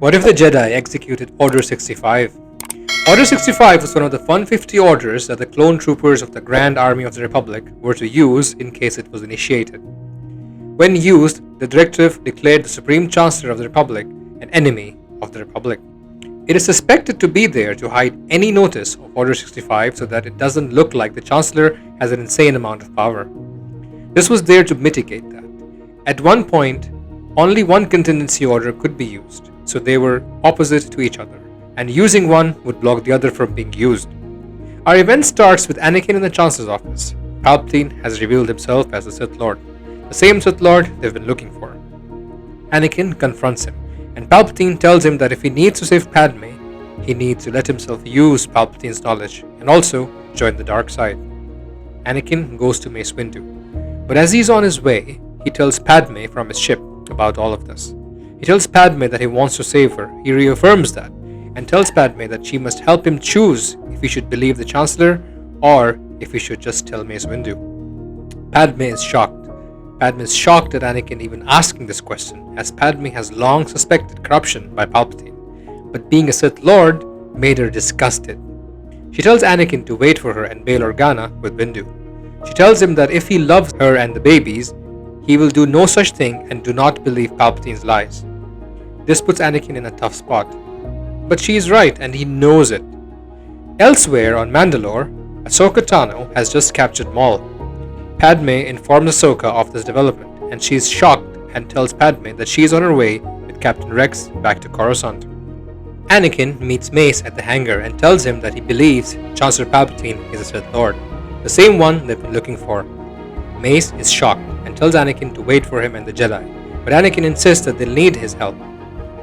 What if the Jedi executed Order 65? Order 65 was one of the 150 orders that the clone troopers of the Grand Army of the Republic were to use in case it was initiated. When used, the directive declared the Supreme Chancellor of the Republic an enemy of the Republic. It is suspected to be there to hide any notice of Order 65 so that it doesn't look like the Chancellor has an insane amount of power. This was there to mitigate that. At one point, only one contingency order could be used, so they were opposite to each other, and using one would block the other from being used. Our event starts with Anakin in the Chancellor's office. Palpatine has revealed himself as the Sith Lord, the same Sith Lord they've been looking for. Anakin confronts him, and Palpatine tells him that if he needs to save Padme, he needs to let himself use Palpatine's knowledge and also join the dark side. Anakin goes to Mace Windu, but as he's on his way, he tells Padme from his ship about all of this. He tells Padme that he wants to save her. He reaffirms that and tells Padme that she must help him choose if he should believe the Chancellor or if he should just tell Mace Windu. Padme is shocked. Padme is shocked at Anakin even asking this question, as Padme has long suspected corruption by Palpatine, but being a Sith Lord made her disgusted. She tells Anakin to wait for her and Bail Organa with Windu. She tells him that if he loves her and the babies, he will do no such thing and do not believe Palpatine's lies. This puts Anakin in a tough spot. But she is right and he knows it. Elsewhere on Mandalore, Ahsoka Tano has just captured Maul. Padme informs Ahsoka of this development and she is shocked and tells Padme that she is on her way with Captain Rex back to Coruscant. Anakin meets Mace at the hangar and tells him that he believes Chancellor Palpatine is a Sith Lord, the same one they've been looking for. Mace is shocked and tells Anakin to wait for him and the Jedi, but Anakin insists that they'll need his help.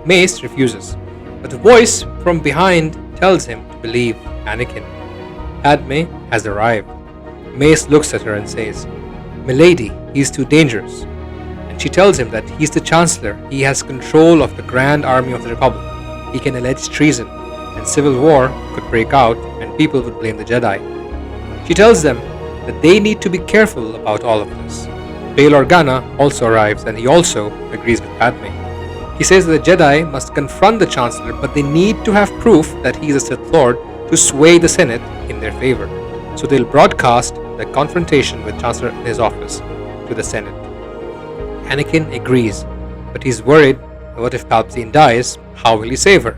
Mace refuses, but a voice from behind tells him to believe Anakin. Padme has arrived. Mace looks at her and says, "Milady, he's too dangerous." And she tells him that he's the Chancellor, he has control of the Grand Army of the Republic, he can allege treason, and civil war could break out and people would blame the Jedi. She tells them that they need to be careful about all of this. Bail Organa also arrives and he also agrees with Padme. He says that the Jedi must confront the Chancellor, but they need to have proof that he is a Sith Lord to sway the Senate in their favor. So they'll broadcast the confrontation with Chancellor in his office to the Senate. Anakin agrees, but he's worried, what if Palpatine dies? How will he save her?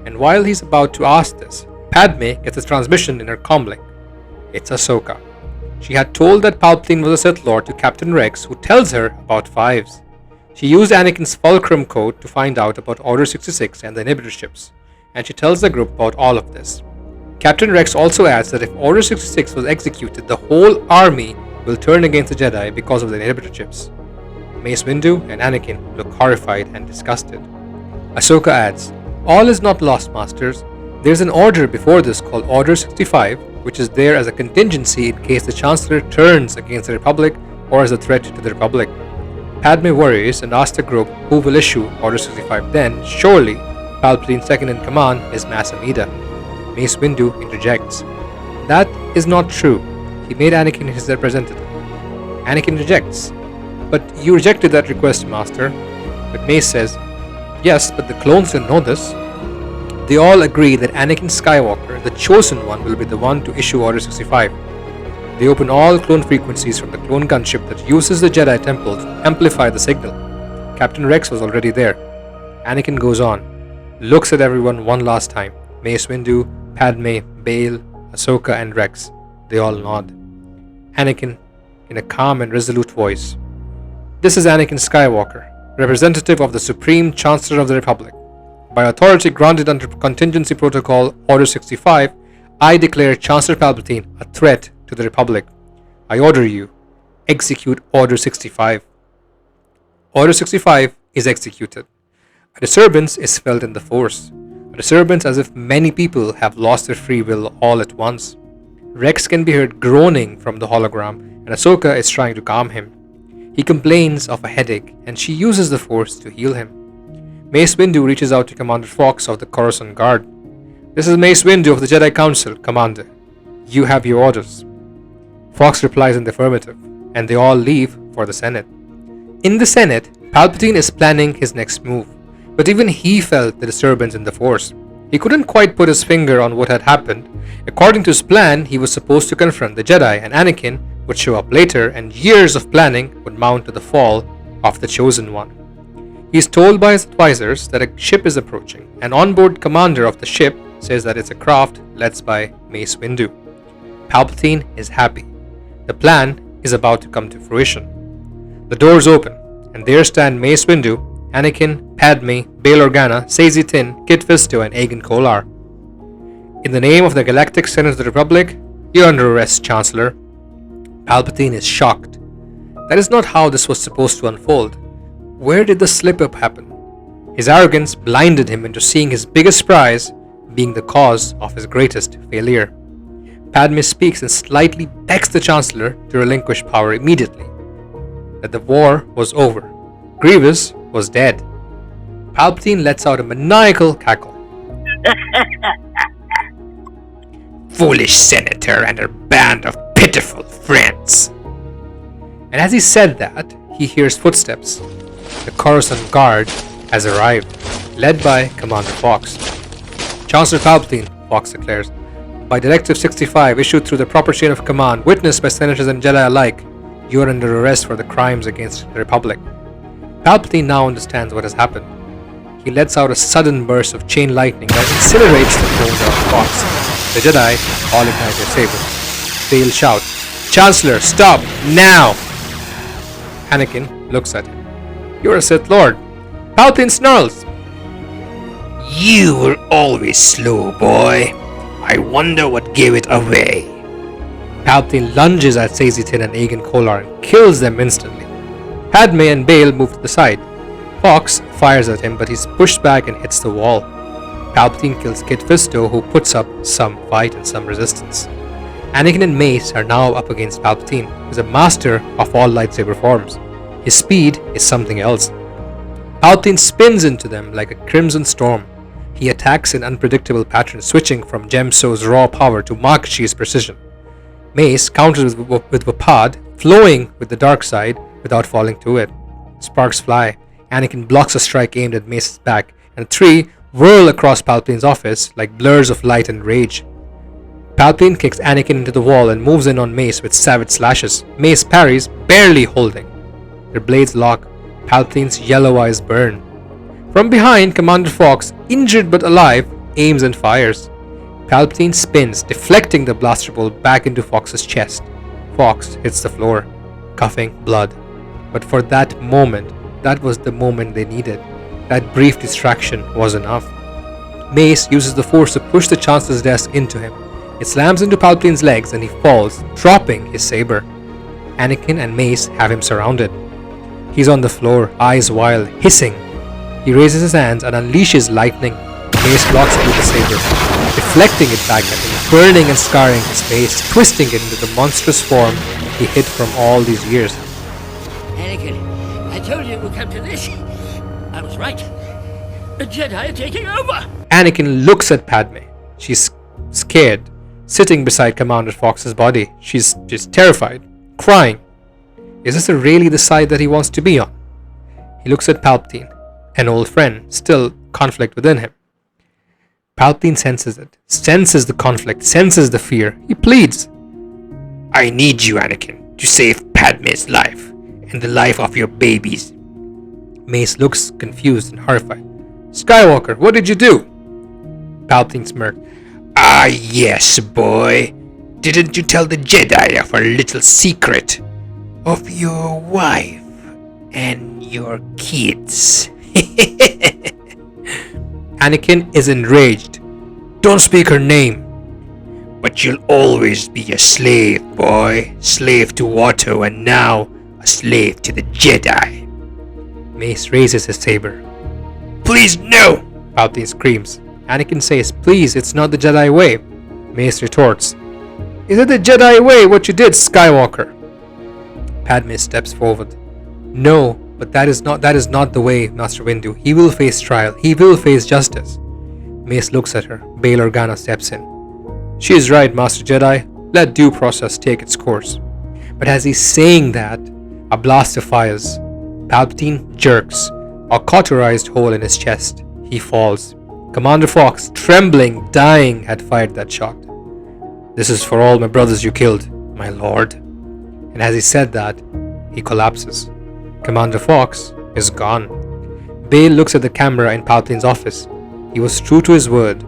And while he's about to ask this, Padme gets a transmission in her comlink. It's Ahsoka. She had told that Palpatine was a Sith Lord to Captain Rex, who tells her about Fives. She used Anakin's Fulcrum code to find out about Order 66 and the inhibitor ships, and she tells the group about all of this. Captain Rex also adds that if Order 66 was executed, the whole army will turn against the Jedi because of the inhibitor chips. Mace Windu and Anakin look horrified and disgusted. Ahsoka adds, "All is not lost, Masters. There's an order before this called Order 65, which is there as a contingency in case the Chancellor turns against the Republic or as a threat to the Republic." Padme worries and asks the group who will issue Order 65 then. Surely, Palpatine's second in command is Mas Amida. Mace Windu interjects. That is not true. He made Anakin his representative. Anakin rejects. But you rejected that request, Master. But Mace says, yes, but the clones didn't know this. They all agree that Anakin Skywalker, the chosen one, will be the one to issue Order 65. They open all clone frequencies from the clone gunship that uses the Jedi Temple to amplify the signal. Captain Rex was already there. Anakin goes on, looks at everyone one last time. Mace Windu, Padme, Bail, Ahsoka and Rex. They all nod. Anakin, in a calm and resolute voice. This is Anakin Skywalker, representative of the Supreme Chancellor of the Republic. By authority granted under Contingency Protocol Order 65, I declare Chancellor Palpatine a threat to the Republic. I order you, execute Order 65. Order 65 is executed. A disturbance is felt in the Force. A disturbance as if many people have lost their free will all at once. Rex can be heard groaning from the hologram, and Ahsoka is trying to calm him. He complains of a headache, and she uses the Force to heal him. Mace Windu reaches out to Commander Fox of the Coruscant Guard. This is Mace Windu of the Jedi Council, Commander. You have your orders. Fox replies in the affirmative, and they all leave for the Senate. In the Senate, Palpatine is planning his next move. But even he felt the disturbance in the Force. He couldn't quite put his finger on what had happened. According to his plan, he was supposed to confront the Jedi, and Anakin would show up later, and years of planning would mount to the fall of the Chosen One. He is told by his advisors that a ship is approaching. An onboard commander of the ship says that it's a craft led by Mace Windu. Palpatine is happy. The plan is about to come to fruition. The doors open, and there stand Mace Windu, Anakin, Padme, Bail Organa, Saesee Tiin, Kit Fisto, and Aegon Kolar. In the name of the Galactic Senate of the Republic, you're under arrest, Chancellor. Palpatine is shocked. That is not how this was supposed to unfold. Where did the slip-up happen? His arrogance blinded him into seeing his biggest prize being the cause of his greatest failure. Padme speaks and slightly begs the Chancellor to relinquish power immediately. That the war was over. Grievous was dead. Palpatine lets out a maniacal cackle. Foolish senator and her band of pitiful friends. And as he said that, he hears footsteps. The Coruscant Guard has arrived, led by Commander Fox. Chancellor Palpatine, Fox declares, by Directive 65 issued through the proper chain of command, witnessed by senators and Jedi alike, you are under arrest for the crimes against the Republic. Palpatine now understands what has happened. He lets out a sudden burst of chain lightning that incinerates the throne of Fox. The Jedi all ignite their sabers. They'll shout, Chancellor, stop, now! Anakin looks at him. You're a Sith Lord. Palpatine snarls. You were always slow, boy. I wonder what gave it away. Palpatine lunges at Saesee Tiin and Aegon Kolar and kills them instantly. Padme and Bail move to the side. Fox fires at him, but he's pushed back and hits the wall. Palpatine kills Kit Fisto, who puts up some fight and some resistance. Anakin and Mace are now up against Palpatine, who is a master of all lightsaber forms. His speed is something else. Palpatine spins into them like a crimson storm. He attacks in unpredictable patterns, switching from Gemso's raw power to Mach Chi's precision. Mace counters with Wapad, flowing with the dark side without falling to it. Sparks fly. Anakin blocks a strike aimed at Mace's back, and the three whirl across Palpatine's office like blurs of light and rage. Palpatine kicks Anakin into the wall and moves in on Mace with savage slashes. Mace parries, barely holding. Their blades lock. Palpatine's yellow eyes burn. From behind, Commander Fox, injured but alive, aims and fires. Palpatine spins, deflecting the blaster bolt back into Fox's chest. Fox hits the floor, coughing blood. But for that moment, that was the moment they needed. That brief distraction was enough. Mace uses the Force to push the Chancellor's desk into him. It slams into Palpatine's legs and he falls, dropping his saber. Anakin and Mace have him surrounded. He's on the floor, eyes wild, hissing. He raises his hands and unleashes lightning. Mace blocks it with the saber, deflecting it back at him, burning and scarring his face, twisting it into the monstrous form he hid from all these years. Anakin, I told you it would come to this. I was right. The Jedi are taking over. Anakin looks at Padme. She's scared, sitting beside Commander Fox's body. She's terrified, crying. Is this really the side that he wants to be on? He looks at Palpatine, an old friend, still conflict within him. Palpatine senses it, senses the conflict, senses the fear. He pleads. I need you, Anakin, to save Padme's life and the life of your babies. Mace looks confused and horrified. Skywalker, what did you do? Palpatine smirked. Ah, yes, boy. Didn't you tell the Jedi of our little secret? Of your wife and your kids. Anakin is enraged. Don't speak her name. But you'll always be a slave, boy. Slave to Watto and now a slave to the Jedi. Mace raises his saber. Please, no! Palpatine screams. Anakin says, please, it's not the Jedi way. Mace retorts, is it the Jedi way what you did, Skywalker? Padme steps forward. No, but that is not the way, Master Windu. He will face trial. He will face justice. Mace looks at her. Bail Organa steps in. She is right, Master Jedi. Let due process take its course. But as he's saying that, a blaster fires. Palpatine jerks, a cauterized hole in his chest. He falls. Commander Fox, trembling, dying, had fired that shot. "This is for all my brothers you killed, my lord." And as he said that, he collapses. Commander Fox is gone. Bail looks at the camera in Palpatine's office. He was true to his word.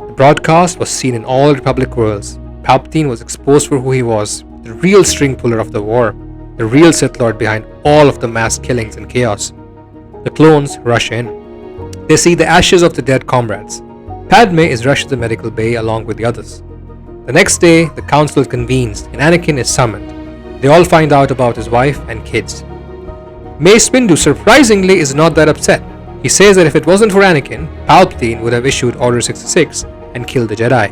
The broadcast was seen in all Republic worlds. Palpatine was exposed for who he was, the real string puller of the war, the real Sith Lord behind all of the mass killings and chaos. The clones rush in. They see the ashes of the dead comrades. Padme is rushed to the medical bay along with the others. The next day, the council convenes and Anakin is summoned. They all find out about his wife and kids. Mace Windu, surprisingly, is not that upset. He says that if it wasn't for Anakin, Palpatine would have issued Order 66 and killed the Jedi.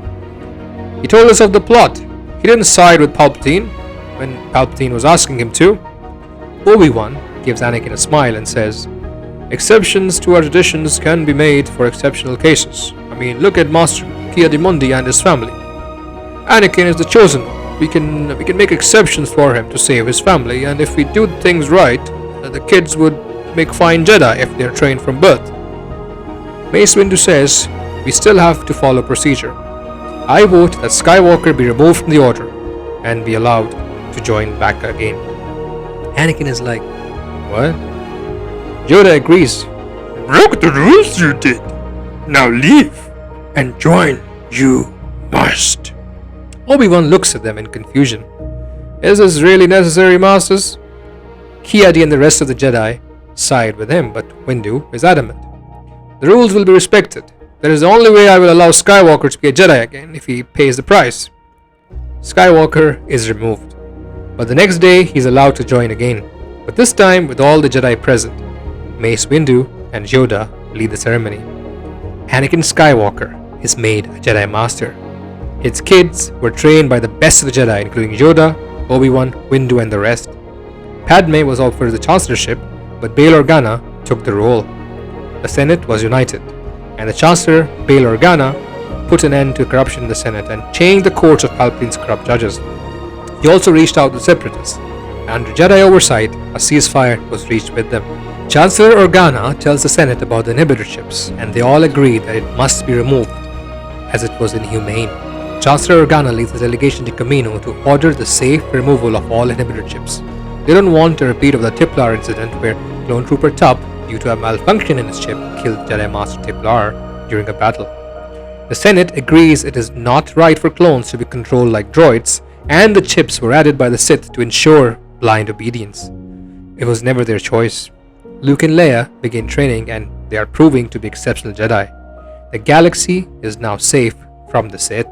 He told us of the plot. He didn't side with Palpatine when Palpatine was asking him to. Obi-Wan gives Anakin a smile and says, "Exceptions to our traditions can be made for exceptional cases. I mean, look at Master Ki-Adi-Mundi and his family. Anakin is the chosen one. We can make exceptions for him to save his family, and if we do things right, the kids would make fine Jedi if they're trained from birth." Mace Windu says, "We still have to follow procedure. I vote that Skywalker be removed from the Order and be allowed to join back again." Anakin is like, "What?" Yoda agrees. "Broke the rules you did. Now leave and join. You must." Obi-Wan looks at them in confusion. "Is this really necessary, Masters?" Ki-Adi and the rest of the Jedi side with him, but Windu is adamant. "The rules will be respected. That is the only way I will allow Skywalker to be a Jedi again, if he pays the price." Skywalker is removed, but the next day he's allowed to join again, but this time with all the Jedi present. Mace Windu and Yoda lead the ceremony. Anakin Skywalker is made a Jedi Master. His kids were trained by the best of the Jedi, including Yoda, Obi-Wan, Windu, and the rest. Padme was offered the chancellorship, but Bail Organa took the role. The Senate was united, and the Chancellor, Bail Organa, put an end to corruption in the Senate and changed the courts of Palpatine's corrupt judges. He also reached out to the Separatists, and under Jedi oversight, a ceasefire was reached with them. Chancellor Organa tells the Senate about the inhibitor chips, and they all agree that it must be removed, as it was inhumane. Chancellor Organa leads the delegation to Kamino to order the safe removal of all inhibitor chips. They don't want a repeat of the Tiplar incident where Clone Trooper Tup, due to a malfunction in his chip, killed Jedi Master Tiplar during a battle. The Senate agrees it is not right for clones to be controlled like droids, and the chips were added by the Sith to ensure blind obedience. It was never their choice. Luke and Leia begin training, and they are proving to be exceptional Jedi. The galaxy is now safe from the Sith.